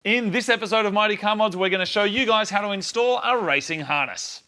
In this episode of Mighty Car Mods, we're going to show you guys how to install a racing harness.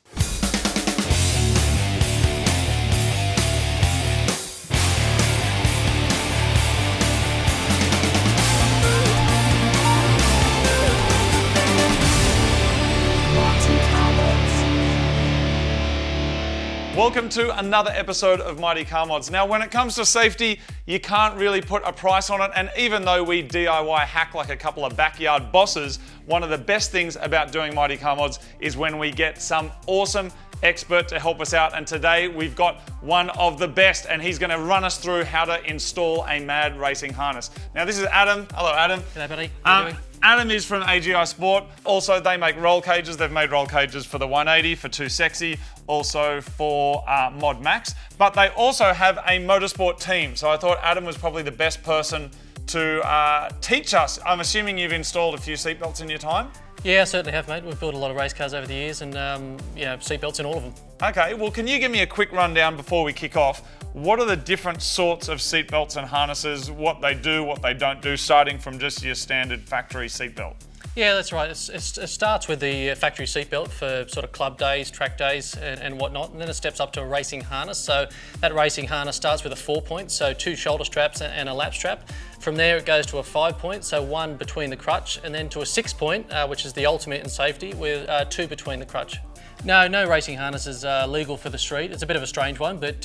Welcome to another episode of Mighty Car Mods. Now, when it comes to safety, you can't really put a price on it, and even though we DIY hack like a couple of backyard bosses, one of the best things about doing Mighty Car Mods is when we get some awesome expert to help us out, and today we've got one of the best, and he's going to run us through how to install a mad racing harness. Now, this is Adam. Hello, Adam. G'day, buddy. How you doing? Adam is from AGI Sport. Also, they make roll cages. They've made roll cages for the 180, for Too Sexy, also for Mod Max. But they also have a motorsport team. So I thought Adam was probably the best person to teach us. I'm assuming you've installed a few seatbelts in your time? Yeah, I certainly have, mate. We've built a lot of race cars over the years and seatbelts in all of them. Okay, well, can you give me a quick rundown before we kick off? What are the different sorts of seatbelts and harnesses, what they do, what they don't do, starting from just your standard factory seatbelt? Yeah, that's right. It starts with the factory seatbelt for sort of club days, track days and whatnot, and then it steps up to a racing harness. So that racing harness starts with a 4-point, so 2 shoulder straps and a lap strap. From there it goes to a 5-point, so 1 between the crutch, and then to a 6-point, which is the ultimate in safety, with 2 between the crutch. No racing harness is legal for the street. It's a bit of a strange one, but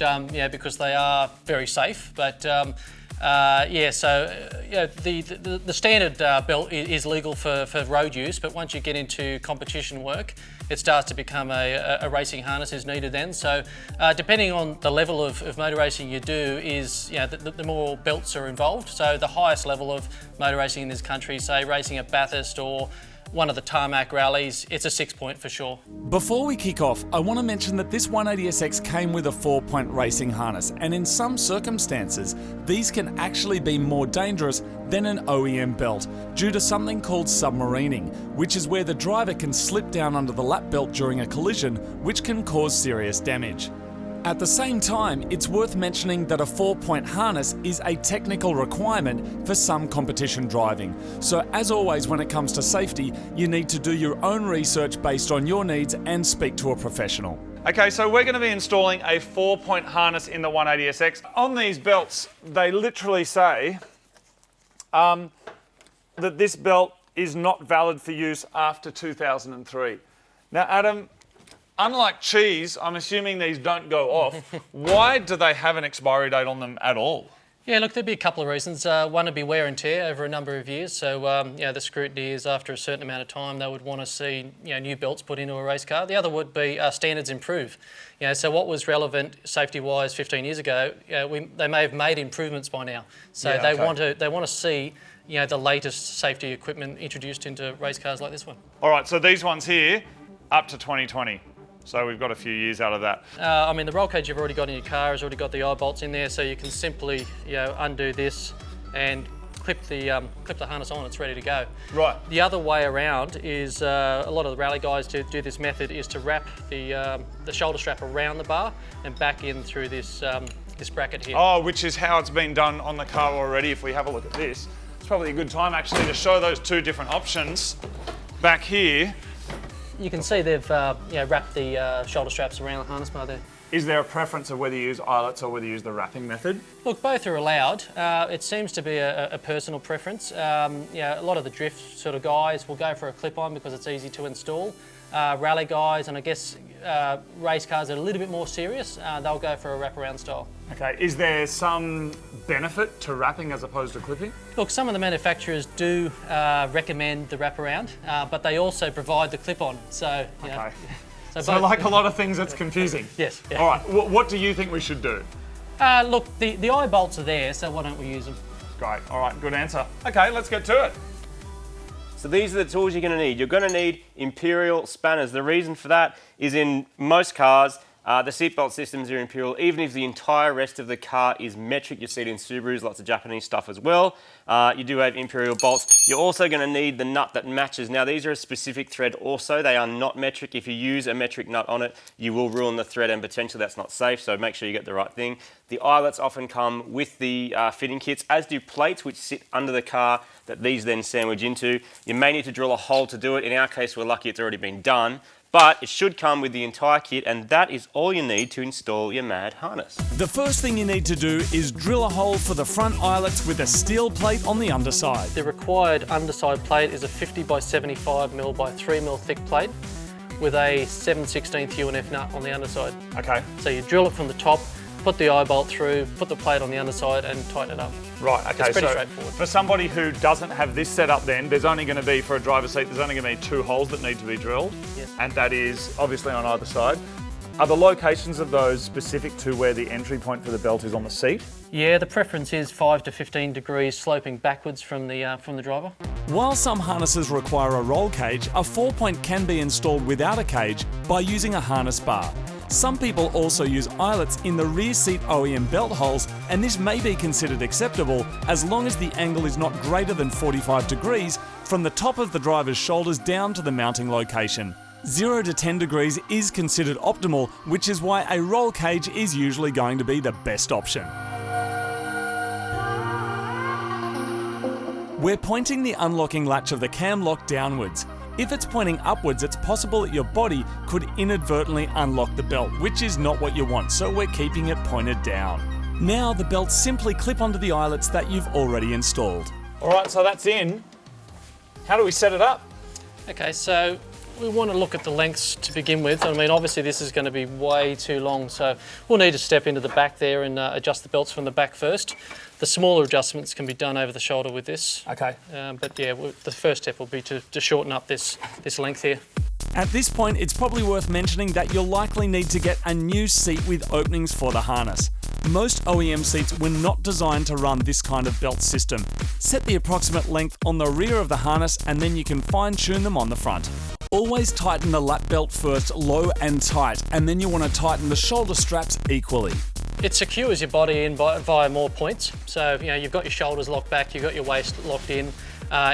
because they are very safe. But the standard belt is legal for road use, but once you get into competition work, it starts to become a racing harness is needed then. So depending on the level of motor racing you do is, the more belts are involved. So the highest level of motor racing in this country, say racing at Bathurst or one of the tarmac rallies, it's a 6-point for sure. Before we kick off, I want to mention that this 180SX came with a 4-point racing harness, and in some circumstances, these can actually be more dangerous than an OEM belt due to something called submarining, which is where the driver can slip down under the lap belt during a collision, which can cause serious damage. At the same time, it's worth mentioning that a 4-point harness is a technical requirement for some competition driving. So as always, when it comes to safety, you need to do your own research based on your needs and speak to a professional. Okay, so we're going to be installing a 4-point harness in the 180SX. On these belts, they literally say that this belt is not valid for use after 2003. Now, Adam, unlike cheese, I'm assuming these don't go off. Why do they have an expiry date on them at all? Yeah, look, there'd be a couple of reasons. One would be wear and tear over a number of years. So, the scrutiny is after a certain amount of time, they would want to see, new belts put into a race car. The other would be standards improve. So what was relevant safety-wise 15 years ago, they may have made improvements by now. So they want to see, the latest safety equipment introduced into race cars like this one. All right, so these ones here, up to 2020. So we've got a few years out of that. The roll cage you've already got in your car has already got the eye bolts in there, so you can simply, undo this and clip the harness on. It's ready to go. Right. The other way around is a lot of the rally guys do this method is to wrap the shoulder strap around the bar and back in through this bracket here. Oh, which is how it's been done on the car already. If we have a look at this, it's probably a good time actually to show those 2 different options back here. You can see they've wrapped the shoulder straps around the harness bar there. Is there a preference of whether you use eyelets or whether you use the wrapping method? Look, both are allowed. It seems to be a personal preference. A lot of the drift sort of guys will go for a clip-on because it's easy to install. Rally guys, and I guess race cars are a little bit more serious, they'll go for a wraparound style. Okay, is there some benefit to wrapping as opposed to clipping? Look, some of the manufacturers do recommend the wraparound, but they also provide the clip-on. So, okay. So like a lot of things, it's confusing. Yes. Yeah. All right, what do you think we should do? Look, the eye bolts are there, so why don't we use them? Great, all right, good answer. Okay, let's get to it. So these are the tools you're going to need. You're going to need imperial spanners. The reason for that is in most cars, The seatbelt systems are imperial, even if the entire rest of the car is metric. You see it in Subarus, lots of Japanese stuff as well. You do have imperial bolts. You're also going to need the nut that matches. Now, these are a specific thread also. They are not metric. If you use a metric nut on it, you will ruin the thread and potentially that's not safe, so make sure you get the right thing. The eyelets often come with the fitting kits, as do plates which sit under the car that these then sandwich into. You may need to drill a hole to do it. In our case, we're lucky it's already been done. But it should come with the entire kit, and that is all you need to install your mad harness. The first thing you need to do is drill a hole for the front eyelets with a steel plate on the underside. The required underside plate is a 50 by 75mm by 3mm thick plate with a 7/16 UNF nut on the underside. Okay. So you drill it from the top, put the eye bolt through, put the plate on the underside and tighten it up. Right, okay, It's pretty so straightforward. for somebody who doesn't have this set up then, there's only going to be, for a driver's seat, there's only going to be 2 holes that need to be drilled. Yes. And that is obviously on either side. Are the locations of those specific to where the entry point for the belt is on the seat? Yeah, the preference is 5 to 15 degrees sloping backwards from the driver. While some harnesses require a roll cage, a 4-point can be installed without a cage by using a harness bar. Some people also use eyelets in the rear seat OEM belt holes, and this may be considered acceptable as long as the angle is not greater than 45 degrees from the top of the driver's shoulders down to the mounting location. 0 to 10 degrees is considered optimal, which is why a roll cage is usually going to be the best option. We're pointing the unlocking latch of the camlock downwards. If it's pointing upwards, it's possible that your body could inadvertently unlock the belt, which is not what you want, so we're keeping it pointed down. Now the belts simply clip onto the eyelets that you've already installed. All right, so that's in. How do we set it up? Okay, so we want to look at the lengths to begin with. I mean, obviously this is going to be way too long, so we'll need to step into the back there and adjust the belts from the back first. The smaller adjustments can be done over the shoulder with this. Okay. But yeah, the first step will be to shorten up this length here. At this point, it's probably worth mentioning that you'll likely need to get a new seat with openings for the harness. Most OEM seats were not designed to run this kind of belt system. Set the approximate length on the rear of the harness and then you can fine-tune them on the front. Always tighten the lap belt first low and tight, and then you want to tighten the shoulder straps equally. It secures your body in via more points. So, you know, you've got your shoulders locked back, you've got your waist locked in.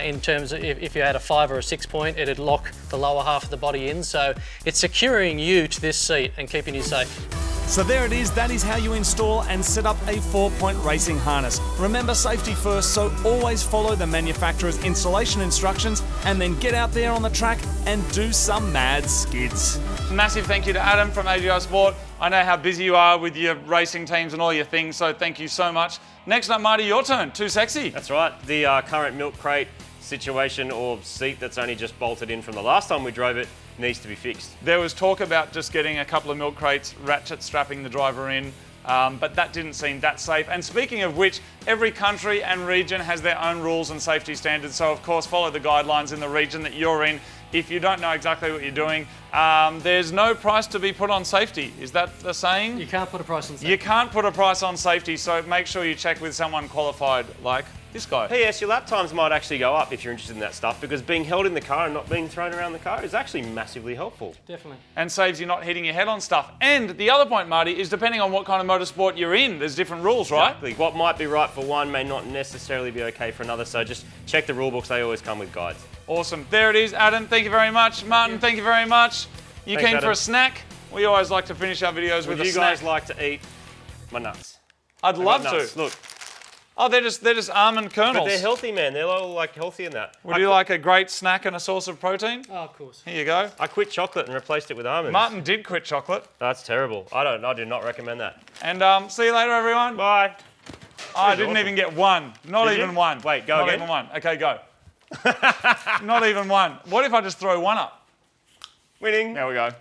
In terms of if you had a 5 or a 6 point, it'd lock the lower half of the body in. So it's securing you to this seat and keeping you safe. So there it is, that is how you install and set up a 4-point racing harness. Remember, safety first, so always follow the manufacturer's installation instructions and then get out there on the track and do some mad skids. Massive thank you to Adam from AGI Sport. I know how busy you are with your racing teams and all your things, so thank you so much. Next up, Marty, your turn. Too sexy. That's right. The current milk crate situation or seat that's only just bolted in from the last time we drove it needs to be fixed. There was talk about just getting a couple of milk crates, ratchet strapping the driver in, but that didn't seem that safe. And speaking of which, every country and region has their own rules and safety standards, so of course follow the guidelines in the region that you're in. If you don't know exactly what you're doing, there's no price to be put on safety. Is that the saying? You can't put a price on safety. You can't put a price on safety, so make sure you check with someone qualified like this guy. P.S. Your lap times might actually go up if you're interested in that stuff, because being held in the car and not being thrown around the car is actually massively helpful. Definitely. And saves you not hitting your head on stuff. And the other point, Marty, is depending on what kind of motorsport you're in, there's different rules, right? Exactly. What might be right for one may not necessarily be okay for another, so just check the rule books. They always come with guides. Awesome. There it is. Adam, thank you very much. Martin, thank you very much. You Thanks, came for Adam. a snack. We always like to finish our videos with Would a you snack. guys like to eat my nuts? I'd love I've got nuts. to. Look, Oh, they're just almond kernels. but they're healthy, man. They're all like healthy in that. Would you like a great snack and a source of protein? Oh, of course. Here you go. I quit chocolate and replaced it with almonds. Martin did quit chocolate. That's terrible. I do not recommend that. And see you later, everyone. Bye. I didn't even get one. Not Did even you? one. Wait, go Not again? even one. Okay, go. Not even one. What if I just throw one up? Winning. There we go.